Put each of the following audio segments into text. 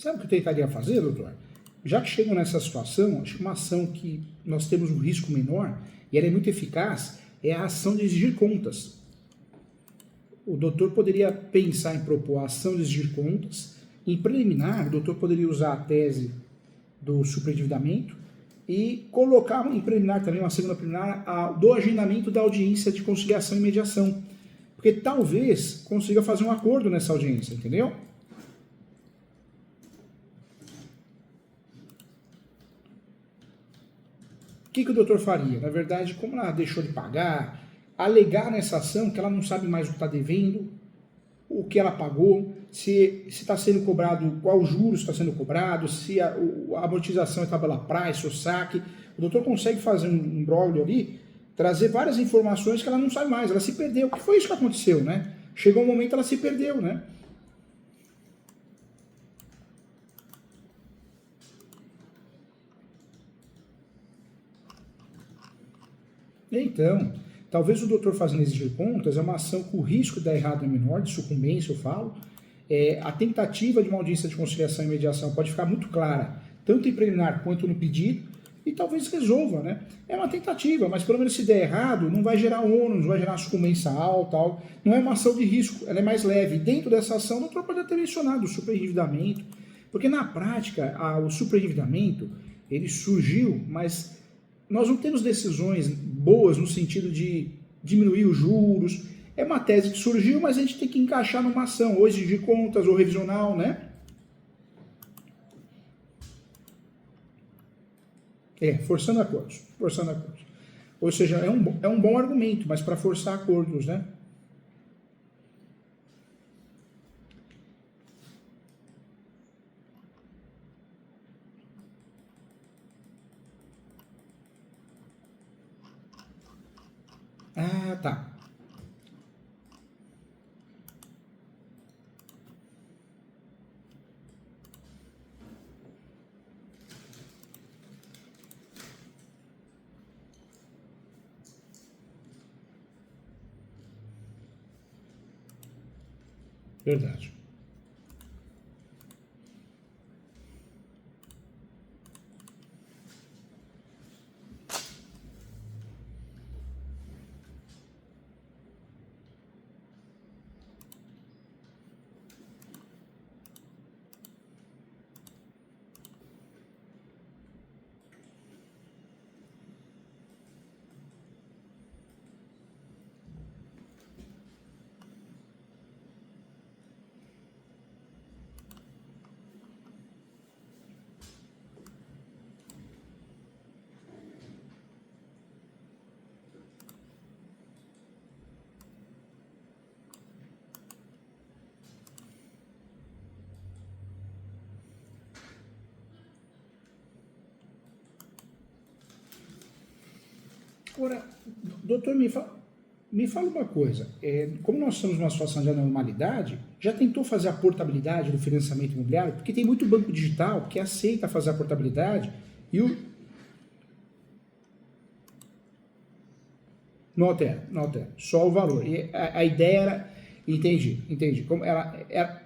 Sabe o que eu tentaria fazer, doutor? Já que chegam nessa situação, acho que uma ação que nós temos um risco menor e ela é muito eficaz é a ação de exigir contas. O doutor poderia pensar em propor a ação de exigir contas. Em preliminar, o doutor poderia usar a tese do superendividamento e colocar em preliminar também, uma segunda preliminar, do agendamento da audiência de conciliação e mediação. Porque talvez consiga fazer um acordo nessa audiência, entendeu? O que o doutor faria? Na verdade, como ela deixou de pagar, alegar nessa ação que ela não sabe mais o que está devendo, o que ela pagou, se está sendo cobrado, qual juros está sendo cobrado, se a amortização é tabela price ou saque. O doutor consegue fazer um imbróglio ali, trazer várias informações que ela não sabe mais, ela se perdeu. Que foi isso que aconteceu, né? Chegou um momento ela se perdeu, né? Então, talvez o doutor fazendo exigir contas é uma ação que o risco de dar errado é menor, de sucumbência eu falo. A tentativa de uma audiência de conciliação e mediação pode ficar muito clara, tanto em preliminar quanto no pedido, e talvez resolva, né? É uma tentativa, mas pelo menos se der errado, não vai gerar ônus, não vai gerar sucumbência alta, não é uma ação de risco, ela é mais leve. Dentro dessa ação, o doutor pode ter mencionado o superendividamento, porque na prática, o superendividamento, ele surgiu, mas nós não temos decisões boas no sentido de diminuir os juros. É uma tese que surgiu, mas a gente tem que encaixar numa ação, ou exigir contas, ou revisional, né? Forçando acordos, forçando acordos. Ou seja, é um bom argumento, mas para forçar acordos, né? Ah, tá. Verdade. Agora, doutor, me fala uma coisa. Como nós estamos numa situação de anormalidade, já tentou fazer a portabilidade do financiamento imobiliário? Porque tem muito banco digital que aceita fazer a portabilidade e não altera, não altera. Só o valor. E a ideia era... Entendi. Como ela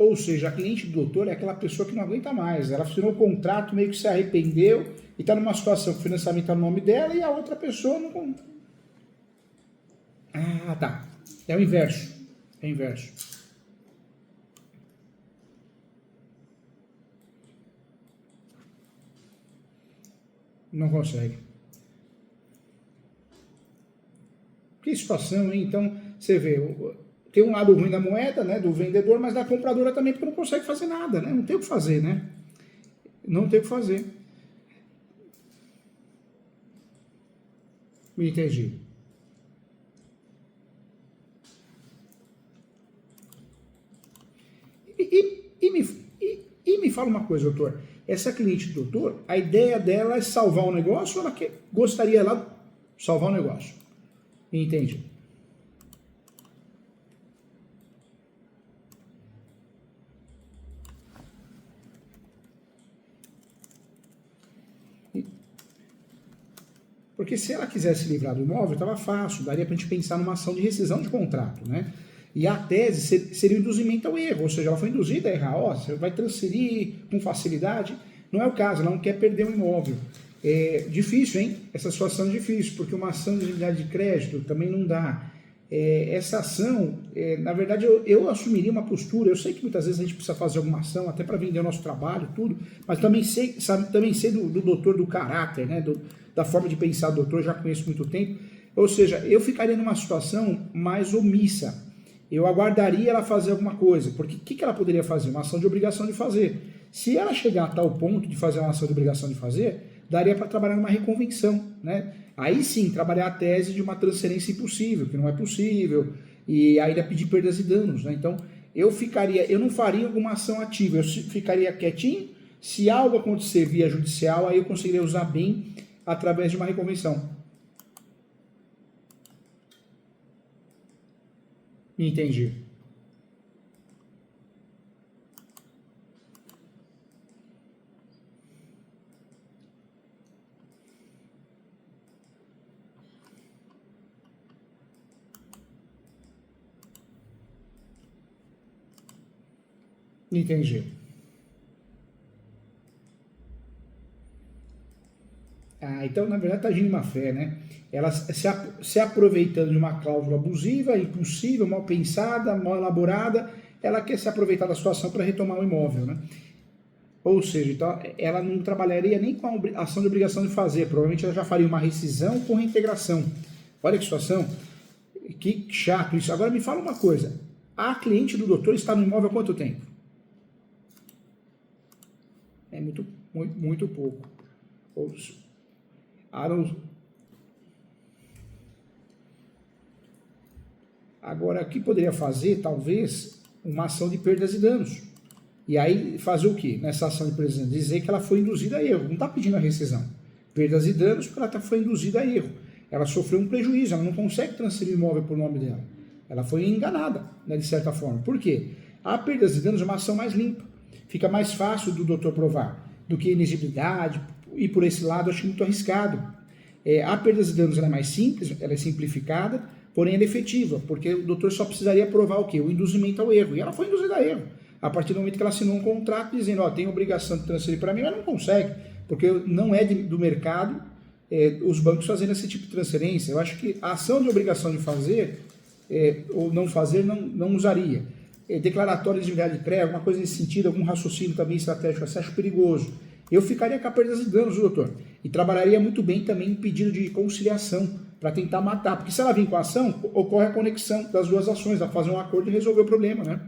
ou seja, a cliente do doutor é aquela pessoa que não aguenta mais. Ela assinou o contrato, meio que se arrependeu e está numa situação que o financiamento está no nome dela e a outra pessoa não... Ah, tá. É o inverso. É o inverso. Não consegue. Que situação, hein? Então, você vê, tem um lado ruim da moeda, né, do vendedor, mas da compradora também, porque não consegue fazer nada, né? Não tem o que fazer, né? Não tem o que fazer. Me entendi. E me fala uma coisa, doutor. Essa cliente do doutor, a ideia dela é salvar o negócio ou ela gostaria lá de salvar o negócio? Entendi. Porque se ela quisesse se livrar do imóvel, estava fácil, daria para a gente pensar numa ação de rescisão de contrato, né? E a tese seria o induzimento ao erro, ou seja, ela foi induzida a errar, ó, você vai transferir com facilidade. Não é o caso, ela não quer perder o imóvel. É difícil, hein? Essa situação é difícil, porque uma ação de unidade de crédito também não dá. Essa ação, na verdade, eu assumiria uma postura. Eu sei que muitas vezes a gente precisa fazer alguma ação, até para vender o nosso trabalho, tudo, mas também sei, também sei do doutor, do caráter, né? Da forma de pensar do doutor, já conheço muito tempo. Ou seja, eu ficaria numa situação mais omissa. Eu aguardaria ela fazer alguma coisa, porque o que ela poderia fazer? Uma ação de obrigação de fazer. Se ela chegar a tal ponto de fazer uma ação de obrigação de fazer, daria para trabalhar numa reconvenção, né? Aí sim, trabalhar a tese de uma transferência impossível, que não é possível, e ainda pedir perdas e danos, né? Então, eu não faria alguma ação ativa, eu ficaria quietinho. Se algo acontecer via judicial, aí eu conseguiria usar bem através de uma reconvenção. Entendi. Entendi. Ah, então, na verdade, está agindo em má fé, né? Ela se aproveitando de uma cláusula abusiva, impossível, mal pensada, mal elaborada, ela quer se aproveitar da situação para retomar o imóvel, né? Ou seja, então, ela não trabalharia nem com a ação de obrigação de fazer, provavelmente ela já faria uma rescisão com reintegração. Olha que situação, que chato isso. Agora me fala uma coisa, a cliente do doutor está no imóvel há quanto tempo? É muito pouco. Agora, o que poderia fazer, talvez, uma ação de perdas e danos. E aí, fazer o quê? Nessa ação de perdas e danos, dizer que ela foi induzida a erro. Não está pedindo a rescisão. Perdas e danos porque ela foi induzida a erro. Ela sofreu um prejuízo, ela não consegue transferir o imóvel por nome dela. Ela foi enganada, né, de certa forma. Por quê? A perdas e danos é uma ação mais limpa. Fica mais fácil do doutor provar do que inexigibilidade. E por esse lado, eu acho muito arriscado. A perdas e danos ela é mais simples, ela é simplificada, porém ela é efetiva, porque o doutor só precisaria provar o quê? O induzimento ao erro. E ela foi induzida a erro. A partir do momento que ela assinou um contrato dizendo, ó, tem obrigação de transferir para mim, mas não consegue, porque não é do mercado os bancos fazendo esse tipo de transferência. Eu acho que a ação de obrigação de fazer ou não fazer, não usaria. Declaratório de unidade de crédito, alguma coisa nesse sentido, algum raciocínio também estratégico, eu acho perigoso. Eu ficaria com a perdas e danos, doutor, e trabalharia muito bem também em pedido de conciliação, para tentar matar, porque se ela vir com a ação, ocorre a conexão das duas ações, a fazer um acordo e resolver o problema, né?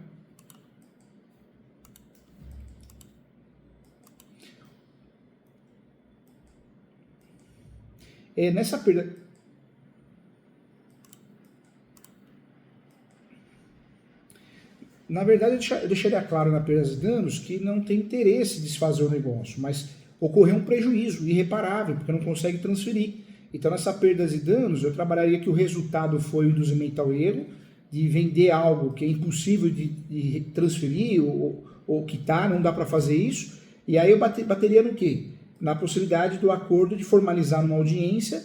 Nessa perda... Na verdade, eu deixaria claro na perdas e danos que não tem interesse em desfazer o negócio, mas ocorreu um prejuízo irreparável, porque não consegue transferir. Então, nessa perdas e danos, eu trabalharia que o resultado foi o induzimento ao erro, de vender algo que é impossível de transferir ou quitar, não dá para fazer isso. E aí eu bateria no quê? Na possibilidade do acordo de formalizar uma audiência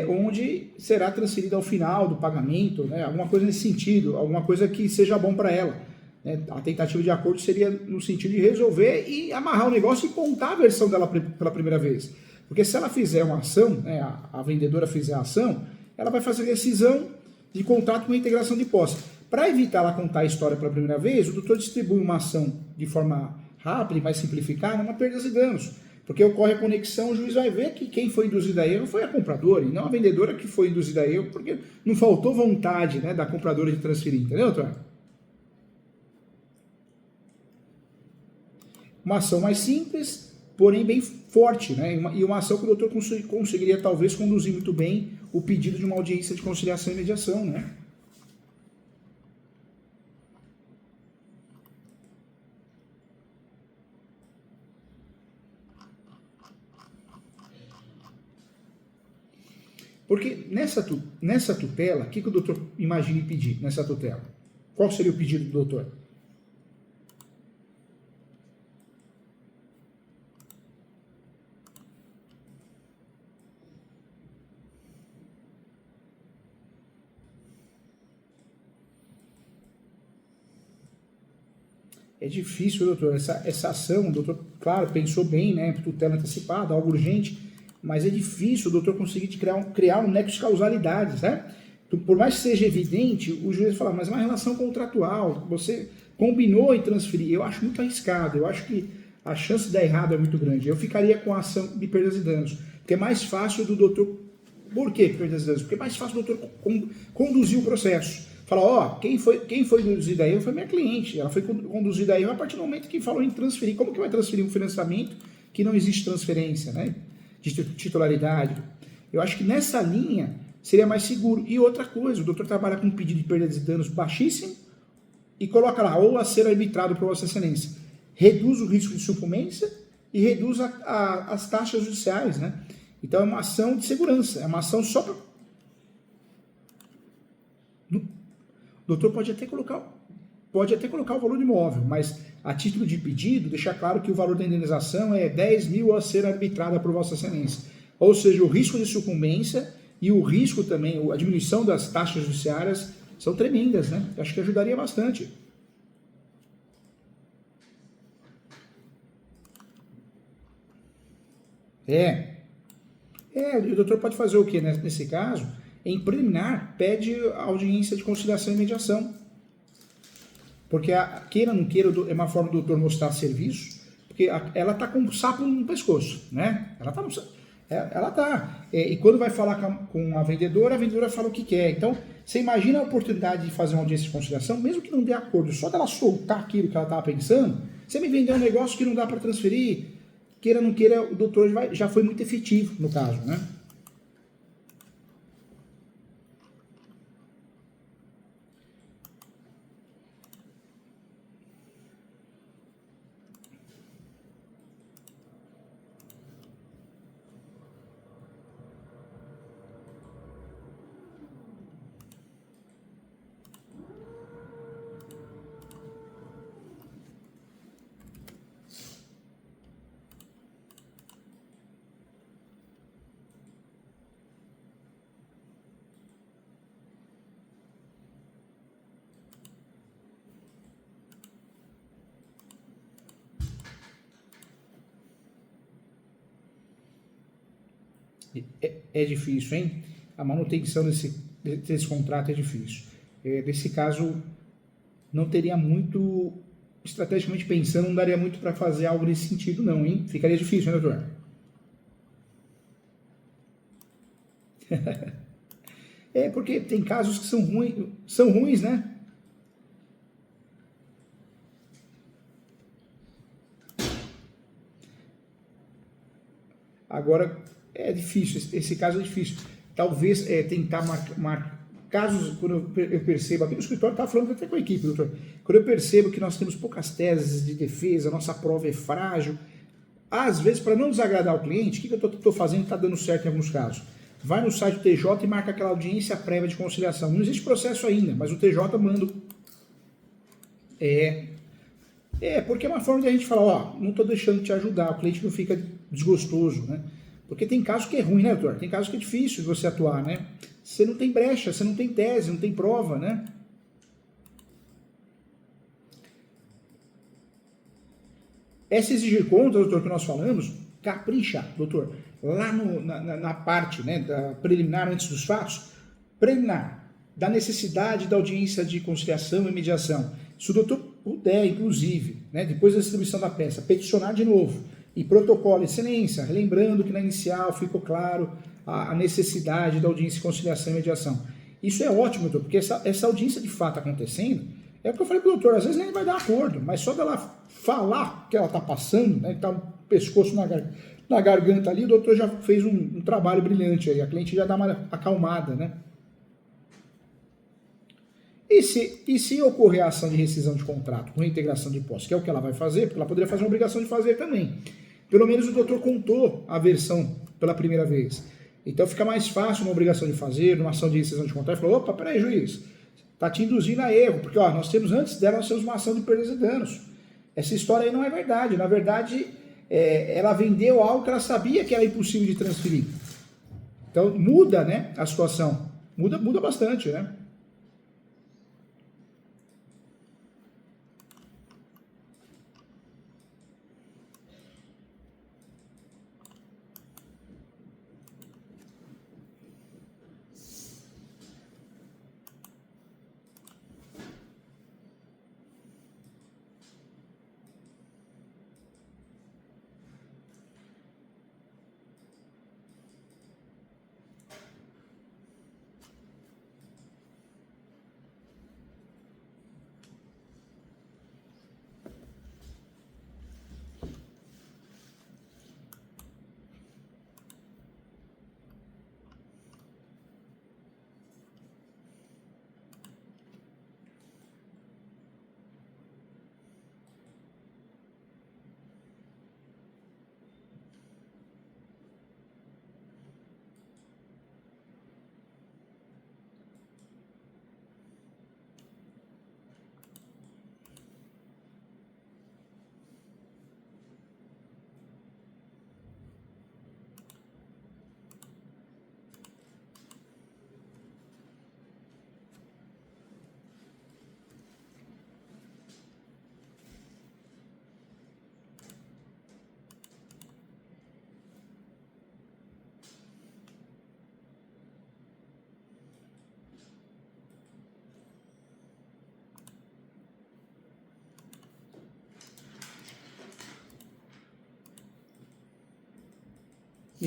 onde será transferido ao final do pagamento, né? Alguma coisa nesse sentido, alguma coisa que seja bom para ela. Né? A tentativa de acordo seria no sentido de resolver e amarrar o negócio e contar a versão dela pela primeira vez. Porque se ela fizer uma ação, né, a vendedora fizer a ação, ela vai fazer rescisão de contrato com a integração de posse. Para evitar ela contar a história pela primeira vez, o doutor distribui uma ação de forma rápida e mais simplificada, uma perdas e danos. Porque ocorre a conexão, o juiz vai ver que quem foi induzido a erro foi a compradora, e não a vendedora que foi induzida a erro, porque não faltou vontade, né, da compradora de transferir, entendeu, doutor? Uma ação mais simples, porém bem forte, né? E uma ação que o doutor conseguiria talvez conduzir muito bem o pedido de uma audiência de conciliação e mediação, né? Porque nessa tutela, o que o doutor imagina pedir nessa tutela? Qual seria o pedido do doutor? É difícil, doutor, essa ação, o doutor, claro, pensou bem, né, tutela antecipada, algo urgente, mas é difícil o doutor conseguir criar um nexo de causalidade, né? Então, por mais que seja evidente, o juiz fala, mas é uma relação contratual, você combinou em transferir, eu acho muito arriscado, eu acho que a chance de dar errado é muito grande. Eu ficaria com a ação de perdas e danos, porque é mais fácil do doutor... Por que perdas e danos? Porque é mais fácil do doutor conduzir o processo. Fala, ó, quem foi conduzida a erro foi minha cliente, ela foi conduzida a erro a partir do momento que falou em transferir. Como que vai transferir um financiamento que não existe transferência, né, de titularidade? Eu acho que nessa linha seria mais seguro. E outra coisa, o doutor trabalha com um pedido de perdas e danos baixíssimo e coloca lá, ou a ser arbitrado por Vossa Excelência. Reduz o risco de sucumbência e reduz as taxas judiciais, né? Então é uma ação de segurança, é uma ação só para... O doutor pode até colocar o valor do imóvel, mas a título de pedido, deixar claro que o valor da indenização é 10 mil a ser arbitrada por Vossa Excelência. Ou seja, o risco de sucumbência e o risco também, a diminuição das taxas judiciárias são tremendas, né? Acho que ajudaria bastante. O doutor pode fazer o quê nesse caso? Em preliminar, pede a audiência de conciliação e mediação. Porque, queira ou não queira, é uma forma do doutor mostrar serviço, porque ela está com um sapo no pescoço, né? Ela está. E quando vai falar com a vendedora fala o que quer. Então, você imagina a oportunidade de fazer uma audiência de conciliação, mesmo que não dê acordo, só dela soltar aquilo que ela estava pensando, você me vendeu um negócio que não dá para transferir, queira ou não queira, o doutor já foi muito efetivo no caso, né? É difícil, hein? A manutenção desse contrato é difícil. Nesse caso, não teria muito, estrategicamente pensando, não daria muito para fazer algo nesse sentido, não, hein? Ficaria difícil, né, doutor? Porque tem casos que são ruins, né? Agora, é difícil, esse caso é difícil. Talvez tentar casos, quando eu percebo, aqui no escritório está falando até com a equipe, doutor, quando eu percebo que nós temos poucas teses de defesa, nossa prova é frágil, às vezes, para não desagradar o cliente, o que eu estou fazendo está dando certo em alguns casos? Vai no site do TJ e marca aquela audiência prévia de conciliação. Não existe processo ainda, mas o TJ manda... Porque é uma forma de a gente falar, ó, não estou deixando de te ajudar, o cliente não fica desgostoso, né? Porque tem casos que é ruim, né, doutor? Tem casos que é difícil de você atuar, né? Você não tem brecha, você não tem tese, não tem prova, né? Essa exigir conta, doutor, que nós falamos, capricha, doutor, lá na parte, né, da preliminar antes dos fatos, preliminar, da necessidade da audiência de conciliação e mediação. Se o doutor puder, inclusive, né, depois da distribuição da peça, peticionar de novo e protocolo, excelência, lembrando que na inicial ficou claro a necessidade da audiência de conciliação e mediação. Isso é ótimo, doutor, porque essa audiência de fato acontecendo, é o que eu falei para o doutor, às vezes nem vai dar acordo, mas só dela falar que ela está passando, né, que está o pescoço na garganta ali, o doutor já fez um trabalho brilhante aí, a cliente já dá uma acalmada, né? E se ocorrer a ação de rescisão de contrato com reintegração de posse, que é o que ela vai fazer, porque ela poderia fazer uma obrigação de fazer também. Pelo menos o doutor contou a versão pela primeira vez. Então fica mais fácil uma obrigação de fazer, uma ação de rescisão de contrato, e falou, opa, peraí, juiz, está te induzindo a erro, porque ó, nós temos antes dela, nós temos uma ação de perdas e danos. Essa história aí não é verdade. Na verdade, ela vendeu algo que ela sabia que era impossível de transferir. Então muda, né, a situação. Muda bastante, né?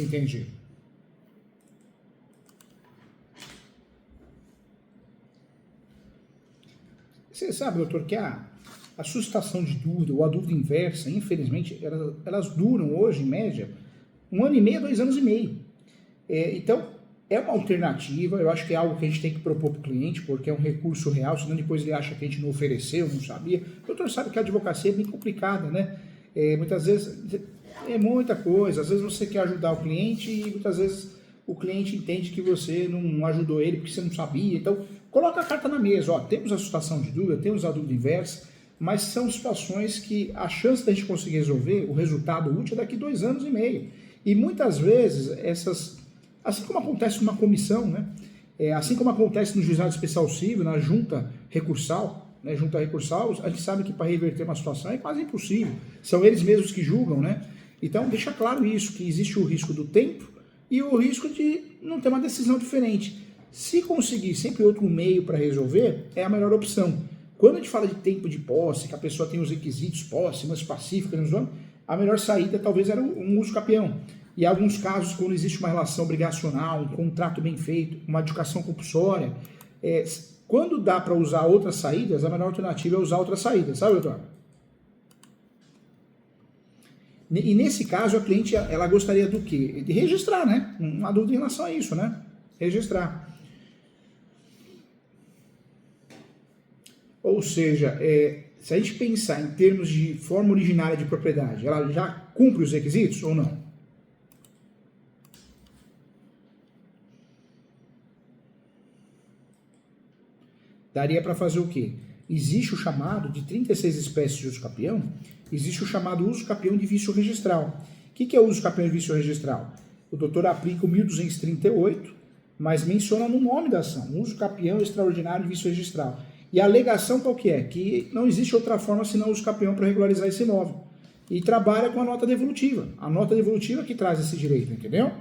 Entendi. Você sabe, doutor, que a suscitação de dúvida ou a dúvida inversa, infelizmente, elas duram hoje, em média, 1 ano e meio, 2 anos e meio. Então, é uma alternativa, eu acho que é algo que a gente tem que propor para o cliente, porque é um recurso real, senão depois ele acha que a gente não ofereceu, não sabia. O doutor sabe que a advocacia é bem complicada, né? Muitas vezes é muita coisa, às vezes você quer ajudar o cliente e muitas vezes o cliente entende que você não ajudou ele porque você não sabia. Então, coloca a carta na mesa, ó, temos a suscitação de dúvida, temos a dúvida inversa, mas são situações que a chance da gente conseguir resolver, o resultado útil é daqui 2 anos e meio. E muitas vezes assim como acontece numa comissão, né? Assim como acontece no juizado especial civil, na junta recursal, né? Junta recursal, a gente sabe que para reverter uma situação é quase impossível. São eles mesmos que julgam, né? Então deixa claro isso, que existe o risco do tempo e o risco de não ter uma decisão diferente. Se conseguir sempre outro meio para resolver, é a melhor opção. Quando a gente fala de tempo de posse, que a pessoa tem os requisitos posse, mas pacífica, a melhor saída talvez era um uso capião. E em alguns casos, quando existe uma relação obrigacional, um contrato bem feito, uma adjudicação compulsória, quando dá para usar outras saídas, a melhor alternativa é usar outras saídas, sabe, doutor? E nesse caso, a cliente, ela gostaria do quê? De registrar, né? Uma dúvida em relação a isso, né? Registrar. Ou seja, se a gente pensar em termos de forma originária de propriedade, ela já cumpre os requisitos ou não? Daria para fazer o quê? Existe o chamado de 36 espécies de uso capião, existe o chamado uso capião de vício registral. O que é o uso capião de vício registral? O doutor aplica o 1238, mas menciona no nome da ação, uso capião extraordinário de vício registral. E a alegação qual que é? Que não existe outra forma senão o uso capião para regularizar esse imóvel. E trabalha com a nota devolutiva. A nota devolutiva que traz esse direito, entendeu?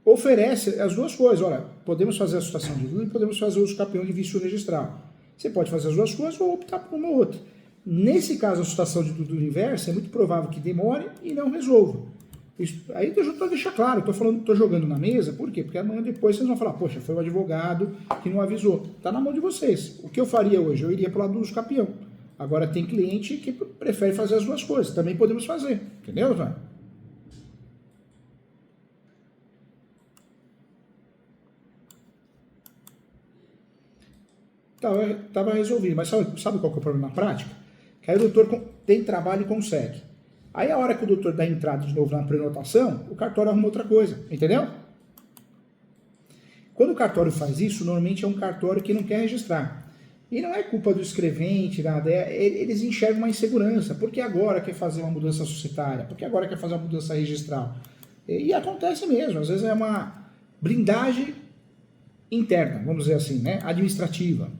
Oferece as duas coisas. Olha, podemos fazer a suscitação de dúvida e podemos fazer o uso capião de vício registral. Você pode fazer as duas coisas ou optar por uma ou outra. Nesse caso, a suscitação de dúvida inversa é muito provável que demore e não resolva. Isso, aí eu estou deixando claro, estou jogando na mesa, por quê? Porque amanhã depois vocês vão falar, poxa, foi o advogado que não avisou. Está na mão de vocês. O que eu faria hoje? Eu iria para o lado do uso capião. Agora tem cliente que prefere fazer as duas coisas. Também podemos fazer. Entendeu, Ivan? Estava resolvido, mas sabe qual que é o problema na prática? Que aí o doutor tem trabalho e consegue. Aí a hora que o doutor dá entrada de novo na prenotação, o cartório arruma outra coisa, entendeu? Quando o cartório faz isso, normalmente é um cartório que não quer registrar. E não é culpa do escrevente, nada, eles enxergam uma insegurança. Por que agora quer fazer uma mudança societária? Por que agora quer fazer uma mudança registral? E acontece mesmo, às vezes é uma blindagem interna, vamos dizer assim, né? Administrativa.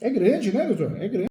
É grande, né, doutor? É grande.